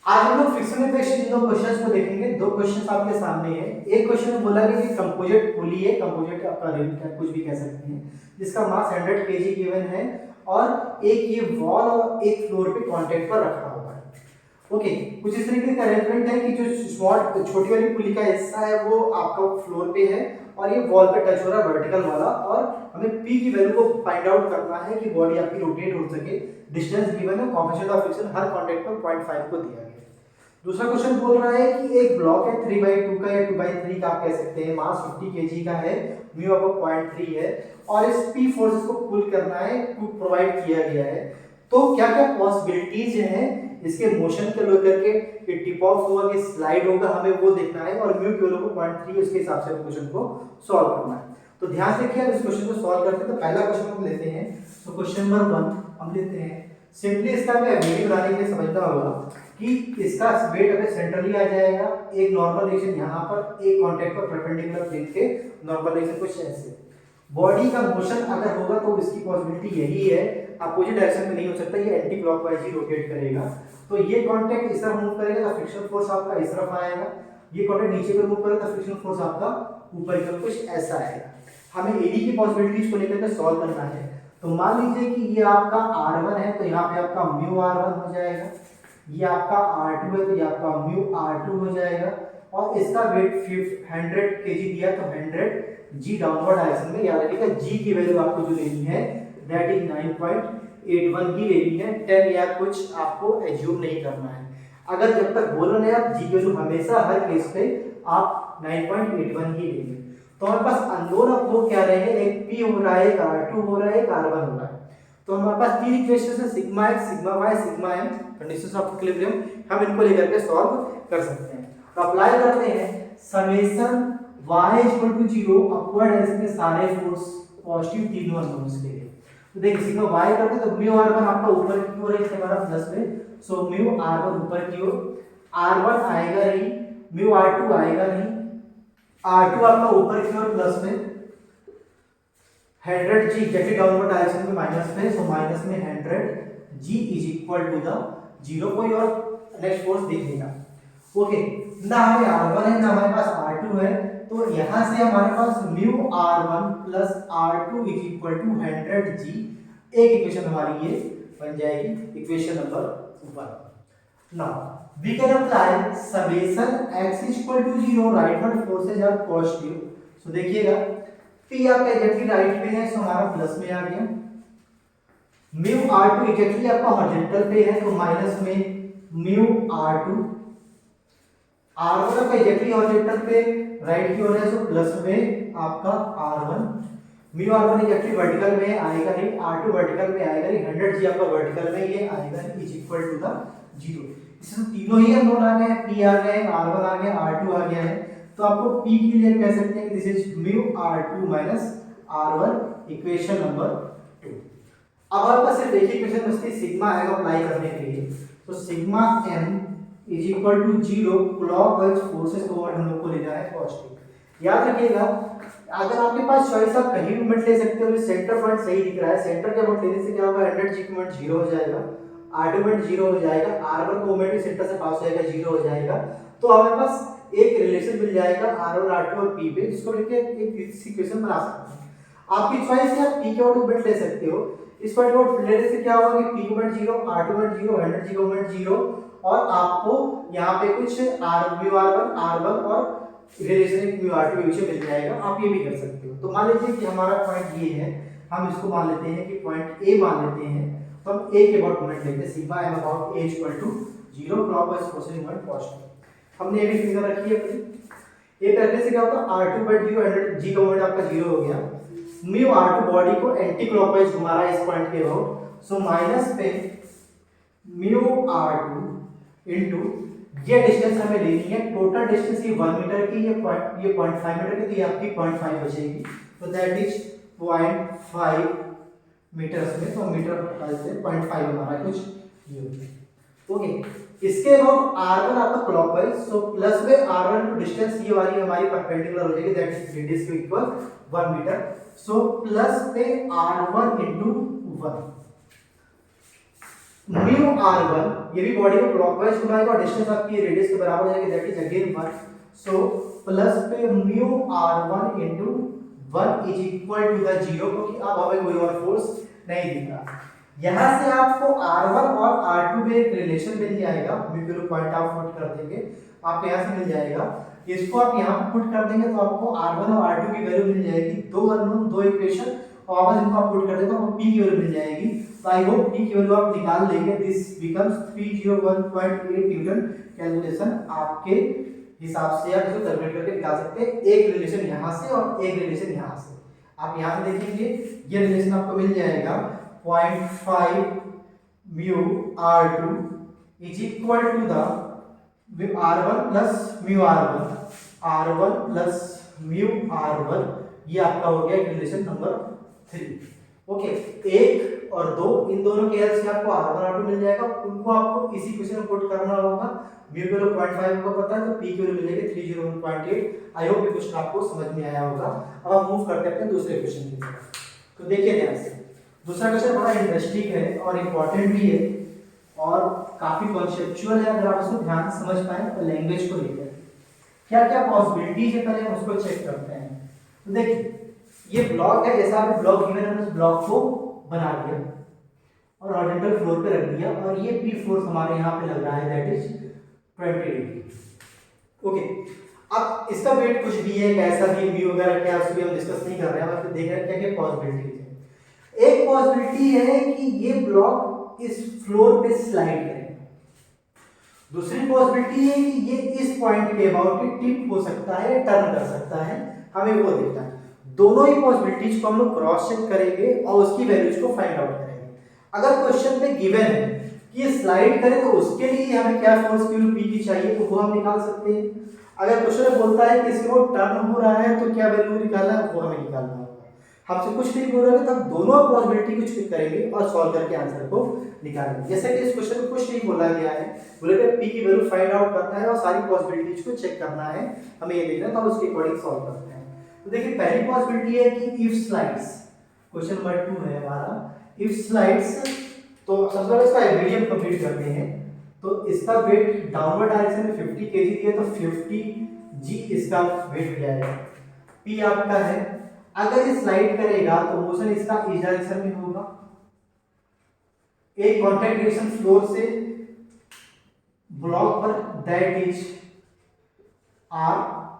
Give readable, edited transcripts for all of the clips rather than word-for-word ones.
आज हम लोग फ्रिक्शन बेस्ड इन दो क्वेश्चंस को देखेंगे। दो क्वेश्चंस आपके सामने है। एक क्वेश्चन में बोला गया कि कंपोजिट पुली है, कंपोजिट आपका रेल का कुछ भी कह सकते हैं, जिसका मास 100 केजी गिवन है और एक ये वॉल और एक फ्लोर पे कांटेक्ट पर रखा हुआ है। ओके, कुछ इस तरीके का अरेंजमेंट है कि जो स्मॉल छोटी वाली पुली का हिस्सा है वो आपका फ्लोर पे है और ये वॉल पे टच हो रहा है वर्टिकल वाला, और हमें पी की वैल्यू को फाइंड आउट करना है कि बॉडी आपकी रोटेट हो सके। डिस्टेंस गिवन है, coefficient of friction her contact पर 0.5 को दिया गया है। दूसरा क्वेश्चन बोल रहा है कि एक ब्लॉक है 3/2 का या 2/3 का आप कह सकते हैं, मास 50 केजी का है, म्यू अपॉन 0.3 है और इस पी फोर्सेस को पुल करना है, प्रोवाइड किया गया है। तो क्या क्या पॉसिबिलिटीज हैं इसके मोशन को लेकर के, कि टिप ऑफ होगा कि स्लाइड होगा, हमें वो देखना है और म्यू की वैल्यू को 0.3 उसके हिसाब से क्वेश्चन को सॉल्व करना है। तो ध्यान से देखिए, हम इस क्वेश्चन को सॉल्व करते हैं। तो पहला क्वेश्चन हम लेते हैं, तो क्वेश्चन नंबर 1 हम लेते हैं। सिंपली इसका हमें वेट बनाने के लिए समझना होगा कि इसका वेट अगर सेंट्रली आ जाएगा, एक नॉर्मल डायरेक्शन यहाँ पर, एक कांटेक्ट पर परपेंडिकुलर प्लेन के नॉर्मल डायरेक्शन कुछ ऐसे। बॉडी का मोशन अगर होगा तो इसकी पॉसिबिलिटी यही है, अपोजिट डायरेक्शन में नहीं हो सकता, ये एंटी क्लॉकवाइज ही रोटेट करेगा। तो ये कांटेक्ट इस तरफ मूव करेगा तो फ्रिक्शन फोर्स आपका इस तरफ आएगा, ये कांटेक्ट नीचे पर मूव करेगा तो फ्रिक्शन फोर्स आपका ऊपर की तरफ कुछ ऐसा आएगा। हमें एडी की पॉसिबिलिटीज को लेकर के सॉल्व करना है। तो मान लीजिए कि ये आपका r1 है, तो यहाँ पे आपका म्यू r1 हो जाएगा, ये आपका r2 है तो ये आपका म्यू r2 हो जाएगा, और इसका वेट 100 केजी दिया तो 100 जी डाउनवर्ड डायरेक्शन में। याद रखिएगा जी की वैल्यू आपको जो लेनी है दैट इज 9.81 की लेनी है, 10 या कुछ आपको एज्यूम नहीं करना है। अगर जब तक बोलो नहीं आप जी की वैल्यू हमेशा हर केस पे आप 9.81 ही लेंगे। तो हमारे पास अननोन अब दो क्या रहे हैं, एक पी हो रहा है, एक r2 हो रहा है, एक r1 हो रहा है। तो हमारे पास तीन इक्वेशंस है, sigma x, sigma y, sigma m, conditions of equilibrium. हम इनको लेकर के सॉल्व कर सकते हैं। तो अप्लाई करते हैं, समेशन y 0 अपवर्ड डायरेक्शन के सारे फोर्स पॉजिटिव तीनों अननोन्स के लिए। तो देखिए सिग्मा y करते तो म्यू r1 आपका ऊपर की ओर है, इससे हमारा प्लस में, सो म्यू r1 ऊपर की ओर, r1 आएगा नहीं, म्यू r2 आएगा नहीं, r2 आपका ऊपर की ओर प्लस में, 100 जी एग्जैक्टली डाउनवर्ड डायरेक्शन में माइनस में, सो माइनस में 100 जी इज इक्वल टू द 0। कोई और नेक्स्ट फोर्स दिख लेगा। ओके, ना हमें r1 है ना हमारे पास r2 है, तो यहां से हमारे पास mu r1 plus r2 is equal to 100 जी। एक इक्वेशन हमारी ये बन जाएगी, equation number 1। Now we can apply summation x is equal to 0, rightward forces are positive। so देखिएगा p आपका एग्जैक्टली राइट पे है, सो हमारा प्लस में आ गया। म्यू r2 एग्जैक्टली आपका हॉरिजॉन्टल पे है, तो माइनस में म्यू r2, r1 आपका एग्जैक्टली हॉरिजॉन्टल पे राइट की ओर है, सो प्लस में आपका r1। Mu r1 exactly vertical में आएगा नहीं, r2 वर्टिकल में आएगा नहीं, 100 जी आपका वर्टिकल में ये आएगा नहीं, इज इक्वल टू द 0। इसमें तीनों ही अननोन आ गए, p आ गए, r1 आ गया, r2 आ गया है। तो आपको p के लिए कह सकते हैं कि this is mu r2 minus r1, equation number 2। अब हमारे पास सिर्फ एक ही इक्वेशन बचती है सिग्मा m अप्लाई करने के लिए। तो sigma m is equal to 0, clockwise forces को हम लोग को लेना है पॉजिटिव। याद रखिएगा, अगर आपके पास चॉइस आप कहीं भी मोमेंट ले सकते हो, सेंटर पॉइंट सही दिख रहा है, सेंटर के मोमेंट लेने से क्या होगा, 100 जी मोमेंट 0 हो जाएगा, r2 मोमेंट 0 हो जाएगा, r1 को मोमेंट भी सेंटर से पास हो जाएगा, 0 हो जाएगा। तो हमारे पास एक रिलेशन मिल जाएगा r1 r2 और p पे, जिसको लेके एक इक्वेशन बना सकते हैं। आपकी चॉइस है, आप p के मोमेंट ले सकते हो। इस पॉइंट को लेने से क्या होगा कि p मोमेंट 0, r2 मोमेंट 0, 100 जी मोमेंट 0, और आपको यहाँ पे कुछ r1 और रिलेशन म्यू r2 विषय मिल जाएगा। आप ये भी कर सकते हो। तो मान लीजिए कि हमारा पॉइंट ये है, हम इसको मान लेते हैं कि पॉइंट a मान लेते हैं। तो हम a के अबाउट मोमेंट लेते हैं, sigma m about a equal to 0, clockwise forces moment positive. हमने ये भी फिगर रखी है अपनी। a करने से क्या होता है, r2/0, 100 g का मोमेंट आपका 0 हो गया, म्यू r2 बॉडी को एंटी क्लॉकवाइज घुमा रहा है इस पॉइंट के अबाउट, सो माइनस पे म्यू r2 इनटू ये डिस्टेंस हमें लेनी है, टोटल डिस्टेंस ये 1 मीटर की, ये 0.5 मीटर की, तो ये आपकी 0.5 बचेगी, तो दैट इज 0.5 मीटर्स में, तो मीटर से 0.5 हमारा कुछ ये। ओके, इसके अबाउट r1 आपका क्लॉकवाइज, सो प्लस में r1 टू डिस्टेंस ये वाली हमारी परपेंडिकुलर हो जाएगी, दैट इज रेडियस के इक्वल 1 मीटर, सो प्लस पे r1 into 1। म्यू r1, ये भी बॉडी को क्लॉकवाइज घुमाएगा और डिस्टेंस आपकी रेडियस के बराबर हो जाएगी, that is again 1। So plus पे mu r1 into 1 is equal to the 0, क्योंकि अब हमें कोई और फोर्स नहीं दिख रहा। यहां से आपको r1 और r2 में एक रिलेशन मिल जाएगा, म्यू पॉइंट आप पुट कर देंगे, आपको यहां से मिल जाएगा। इसको आप यहां पुट कर देंगे तो आपको r1 और r2 की वैल्यू मिल जाएगी, दो अननोन दो इक्वेशन, और वापस इनको आप पुट कर देंगे तो आपको p की वैल्यू मिल जाएगी। तो आई होप p की वैल्यू आप निकाल लेंगे। This becomes 301.8 Newton. कैलकुलेशन आपके हिसाब से आप इसको कैलकुलेट करके निकाल सकते हैं, एक रिलेशन यहां से और एक रिलेशन यहां से। आप यहां से देखेंगे ये रिलेशन आपको मिल जाएगा 0.5 mu r2 is equal to the r1 plus mu r1 plus mu r1, ये आपका हो गया रिलेशन नंबर 3। ओके, एक और दो, इन दोनों के हेल्प से आपको r1 r2 मिल जाएगा, उनको आपको इसी क्वेश्चन में पुट करना होगा। म्यू की वैल्यू 0.5 को पता है तो p की वैल्यू मिल जाएगी 301.8। आई होप ये क्वेश्चन आपको समझ में आया होगा। अब हम मूव करते हैं अपने दूसरे क्वेश्चन की तरफ। तो देखिए ध्यान से, दूसरा क्वेश्चन बड़ा इंटरेस्टिंग है और इंपॉर्टेंट भी है और काफी कॉन्सेप्चुअल है, अगर आप इसको ध्यान से समझ पाए तो लैंग्वेज को लेकर क्या क्या पॉसिबिलिटीज है पहले हम उसको चेक करते हैं। तो देखिए ये ब्लॉक है, जैसा आपने ब्लॉक गिवन है, हमने उस ब्लॉक को बना दिया और हॉरिजॉन्टल फ्लोर पे रख दिया और ये पी फोर्स हमारे यहाँ पे लग रहा है, दैट इज 20 डिग्री। ओके, अब इसका वेट कुछ भी है, कैसा भी म्यू वगैरह क्या, उसको हम डिस्कस नहीं कर रहे हैं, बस देख रहे हैं क्या क्या पॉसिबिलिटीज है। एक पॉसिबिलिटी है कि ये ब्लॉक इस फ्लोर पे स्लाइड करे, दूसरी पॉसिबिलिटी है कि ये इस पॉइंट के अबाउट टिप हो सकता है, टर्न कर सकता है, हमें वो देखना है। दोनों ही पॉसिबिलिटीज को हम लोग क्रॉस चेक करेंगे और उसकी वैल्यूज को फाइंड आउट करेंगे। अगर क्वेश्चन में गिवन है कि ये स्लाइड करे तो उसके लिए हमें क्या फोर्स क्यू पी की चाहिए तो वो हम निकाल सकते हैं। अगर क्वेश्चन में बोलता है कि इसके वो टर्न हो रहा है तो क्या वैल्यू निकालना है वो हमें निकालना होगा। हमसे कुछ नहीं बोल रहा है तो हम दोनों पॉसिबिलिटी को चेक करेंगे और सॉल्व करके आंसर को निकालेंगे। जैसे कि इस क्वेश्चन में कुछ नहीं बोला गया है, बोले कि पी की वैल्यू फाइंड आउट करना है और सारी पॉसिबिलिटीज को चेक करना है, हमें ये देखना है तो हम उसके अकॉर्डिंग सॉल्व करते हैं। तो देखिए पहली पॉसिबिलिटी है कि इफ स्लाइड्स, क्वेश्चन नंबर 2 है हमारा, इफ स्लाइड्स, तो सबसे पहले इसका एल्गोरिथम कंप्लीट करते हैं। तो इसका वेट डाउनवर्ड डायरेक्शन में 50 kg दिया तो 50 g इसका वेट हो जाएगा। p आपका है, अगर ये स्लाइड करेगा तो मोशन इसका इस डायरेक्शन में होगा, एक कांटेक्ट डायरेक्शन फ्लोर से ब्लॉक पर, दैट इज r,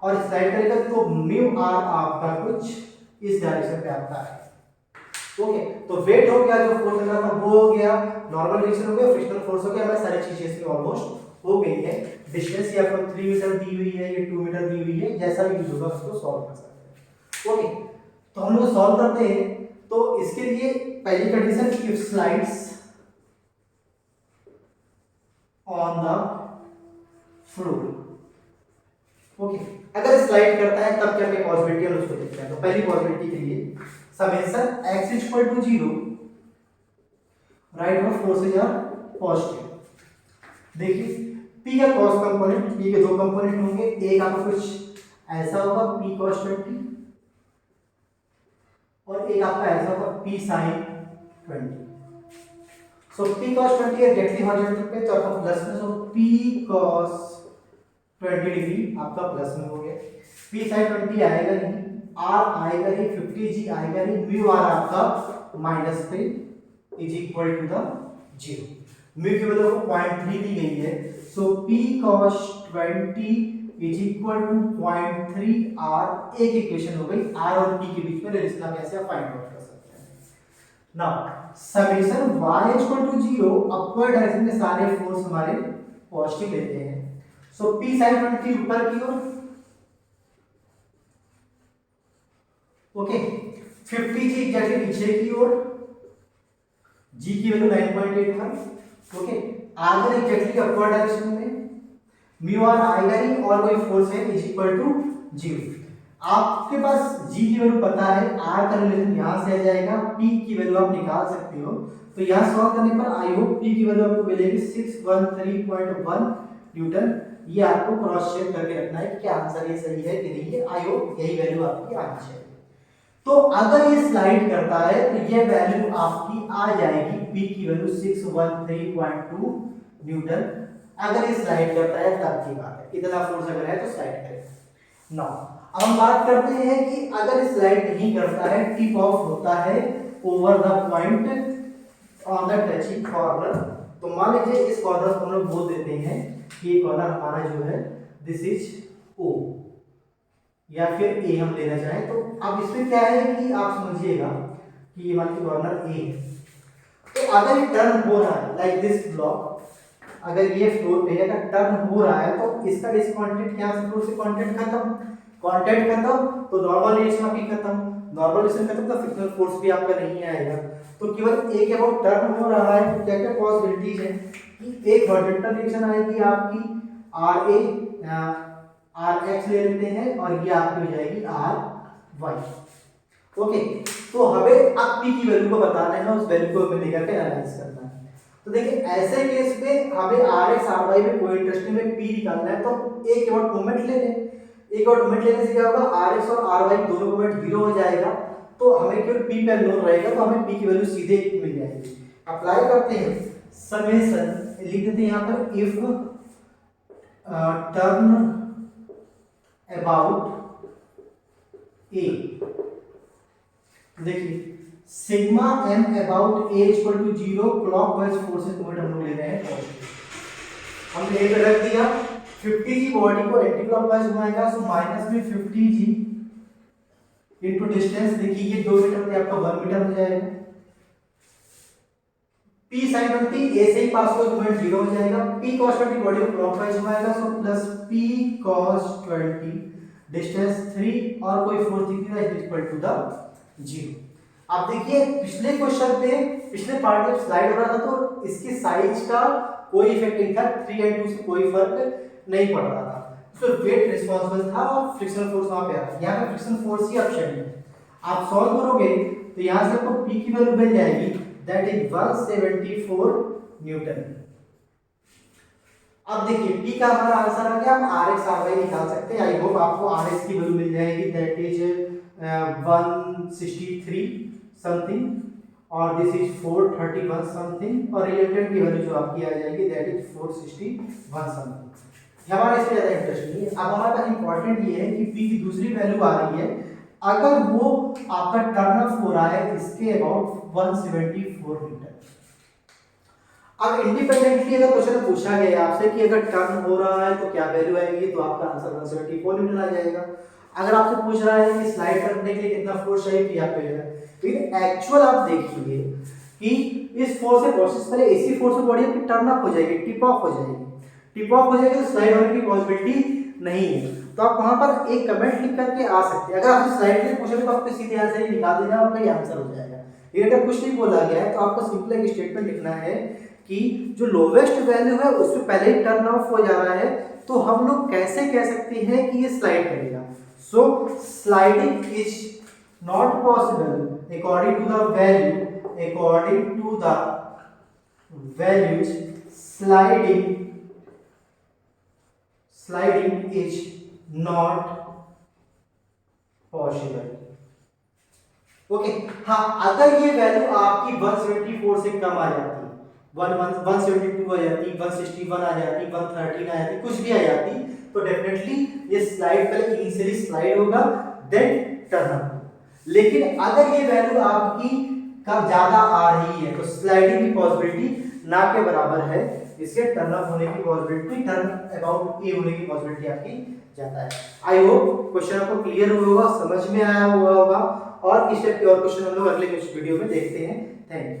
और स्लाइड करेगा तो म्यू r आपका कुछ इस डायरेक्शन पे आता है। ओके, तो वेट हो गया, जो फोर्स लगा था वो हो गया, नॉर्मल डायरेक्शन हो गया, फ्रिक्शनल फोर्स हो गया, हमारी सारी चीजें इसमें ऑलमोस्ट हो गई है। डिस्टेंस ये आपको 3 मीटर दी हुई है, ये 2 मीटर दी हुई है, जैसा भी यूज होगा उसको सॉल्व कर सकते हैं। ओके, तो हम लोग सॉल्व करते हैं। तो इसके लिए पहली condition, if slides on the floor. Okay, अगर स्लाइड करता है तब क्या क्या पॉसिबिलिटी है उसको देखते हैं। तो पहली पॉसिबिलिटी के लिए summation x equal to 0, right of forces are positive. देखिए p का कॉस कंपोनेंट, p के दो कंपोनेंट होंगे, एक आपका कुछ ऐसा होगा p cos 20 और एक आपका ऐसा होगा p sin 20। सो p cos 20 एग्जैक्टली हॉरिजॉन्टल पे तो आपका प्लस में, सो p cos 20 डिग्री आपका प्लस में हो गया, p sin 20 आएगा नहीं, r आएगा नहीं, 50g आएगा नहीं, म्यू r आपका minus 3 is equal to the 0। Mu की वैल्यू 0.3 दी गई है, so p cos 20 is equal to 0.3 r, एक इक्वेशन हो गई, r और p के बीच में रिलेशन आप ऐसे फाइंड आउट कर सकते हैं। Now summation y equal to 0, upward direction में सारे फोर्स हमारे पॉजिटिव लेते हैं, सो p sin 20 ऊपर की ओर, ओके, 50g एग्जैक्टली पीछे की ओर, g की वैल्यू 9.85, ओके, आगे एग्जैक्टली अपवर्ड डायरेक्शन में, म्यू r आएगा ही और कोई फोर्स है इज इक्वल टू 0। आपके पास g की वैल्यू पता है, r का रिलेशन यहां से आ जाएगा, p की वैल्यू आप निकाल सकते हो। तो यहां सॉल्व करने पर आई होप p की वैल्यू आपको मिलेगी 613.1 न्यूटन। ये आपको क्रॉस चेक करके रखना है कि क्या आंसर ये सही है कि नहीं है। आई होप यही वैल्यू आपकी आनी चाहिए। तो अगर ये स्लाइड करता है तो ये वैल्यू आपकी आ जाएगी, P की वैल्यू 613.2 न्यूटन। अगर ये स्लाइड करता है तब की बात है, इतना फोर्स अगर है तो स्लाइड करे। नाउ अब हम बात करते हैं कि अगर स्लाइड नहीं करता है, टिप ऑफ होता है over the point on the touching corner, तो मान लीजिए इस कॉर्नर को हम लोग बोल देते हैं कि ये कॉर्नर हमारा जो है दिस इज O या फिर A हम लेना चाहें। तो अब इसमें क्या है कि आप समझिएगा कि ये मान लीजिए कॉर्नर A है, तो अगर ये टर्न हो रहा है लाइक दिस ब्लॉक, अगर ये फ्लोर पे अगर टर्न हो रहा है तो इसका इस कांटेक्ट यहाँ से फ्लोर से कांटेक्ट खत्म, कांटेक्ट खत्म तो नॉर्मल रिएक्शन आपकी खत्म, नॉर्मल रिएक्शन खत्म तो फ्रिक्शनल फोर्स भी आपका नहीं आएगा। तो केवल एक अबाउट टर्न हो रहा है तो क्या क्या पॉसिबिलिटीज है कि एक हॉरिजॉन्टल रिएक्शन आएगी आपकी RX ले लेते हैं और ये आपकी हो जाएगी RY। ओके, तो हमें अब P की वैल्यू को बताना है, उस वैल्यू को हमें लेकर के एनालाइज करना है। तो देखिए ऐसे केस में हमें RX RY में कोई इंटरेस्ट नहीं, में P निकालना है तो एक और मोमेंट ले लें। एक और मोमेंट लेने से क्या होगा, RX और RY दोनों मोमेंट 0 हो जाएगा, तो हमें केवल P पे लोन रहेगा, तो हमें P की वैल्यू सीधे मिल जाएगी। अप्लाई करते हैं, समेशन लिख देते हैं यहाँ पर, इफ टर्न अबाउट A, देखिए sigma m about A equal to 0, clockwise forces moment हम लोग ले रहे हैं पॉजिटिव। हमने ए पे रख दिया 50g बॉडी को एंटी क्लॉकवाइज घुमाएगा, सो माइनस में 50g इनटू डिस्टेंस, देखिए ये 2 मीटर पे आपका 1 मीटर हो जाएगा। p sin 20 a से ही पास हुआ मोमेंट 0 हो जाएगा, p cos 20 बॉडी को क्लॉकवाइज घुमाएगा, so plus p cos 20 distance 3 और कोई फोर्स दिख रहा है इक्वल टू द 0। आप देखिए पिछले क्वेश्चन पे, पिछले पार्ट में स्लाइड हो रहा था तो इसकी साइज का कोई इफेक्ट नहीं था, 3 और 2 से कोई फर्क नहीं पड़ रहा था, तो वेट रिस्पांसिबल था और फ्रिक्शनल फोर्स वहां पे आ रहा था। यहाँ पे फ्रिक्शनल फोर्स ही ऑप्शन है। आप सॉल्व करोगे तो यहाँ से आपको P की वैल्यू मिल जाएगी, दैट इज 174 न्यूटन। अब देखिए P का हमारा आंसर आ गया, हम RX RY निकाल सकते हैं। आई होप आपको RX की वैल्यू मिल जाएगी, दैट इज 163 समथिंग और दिस इज 431 समथिंग, और रिएक्टेंट की वैल्यू जो आपकी आ जाएगी दैट इज 461 समथिंग। हमारा इसमें ज्यादा इंटरेस्ट नहीं है। अब हमारे पास इंपॉर्टेंट ये है कि P की दूसरी वैल्यू आ रही है, अगर वो आपका टर्न ऑफ हो रहा है इसके अबाउट 174 मीटर। अब इंडिपेंडेंटली अगर क्वेश्चन पूछा गया आपसे कि अगर टर्न हो रहा है तो क्या वैल्यू आएगी, तो आपका आंसर 174 न्यूटन आ जाएगा। अगर आपसे पूछ रहा है कि स्लाइड करने के लिए कितना फोर्स चाहिए, तो यहाँ पे लेकिन एक्चुअल आप देखिए कि इस फोर्स से प्रोसेस पहले ऐसी फोर्स से बॉडी आपकी टर्न अप हो जाएगी, टिप ऑफ हो जाएगी। टिप ऑफ हो जाएगी तो स्लाइड होने की पॉसिबिलिटी नहीं है। तो आप वहां पर एक कमेंट लिख करके आ सकते हैं। अगर आपसे स्लाइड के पूछे तो आपको सीधे आंसर ही निकाल देना, आपका ये आंसर हो जाएगा। लेकिन अगर कुछ नहीं बोला गया है तो आपको सिंपल एक स्टेटमेंट लिखना है कि जो लोवेस्ट वैल्यू है उससे पहले ही टर्न ऑफ हो जा रहा है, तो हम लोग कैसे कह सकते हैं कि ये स्लाइड करेगा। So sliding is not possible according to the values sliding is not possible। Okay हाँ, अगर ये वैल्यू आपकी 174 से कम आ जाती, 172 आ जाती, 161 आ जाती, 113 आ जाती, कुछ भी आ जाती, तो डेफिनेटली ये स्लाइड पहले इनिशियली स्लाइड होगा देन टर्न अप। लेकिन अगर ये वैल्यू आपकी कब ज्यादा आ रही है तो स्लाइडिंग की पॉसिबिलिटी ना के बराबर है, इसके टर्न अप होने की पॉसिबिलिटी, टर्न अबाउट ए होने की पॉसिबिलिटी आपकी ज्यादा है। आई होप क्वेश्चन आपको क्लियर हुआ होगा, समझ में आया हुआ होगा, और इस टाइप के और क्वेश्चन हम लोग अगले वीडियो में देखते हैं। Thank you.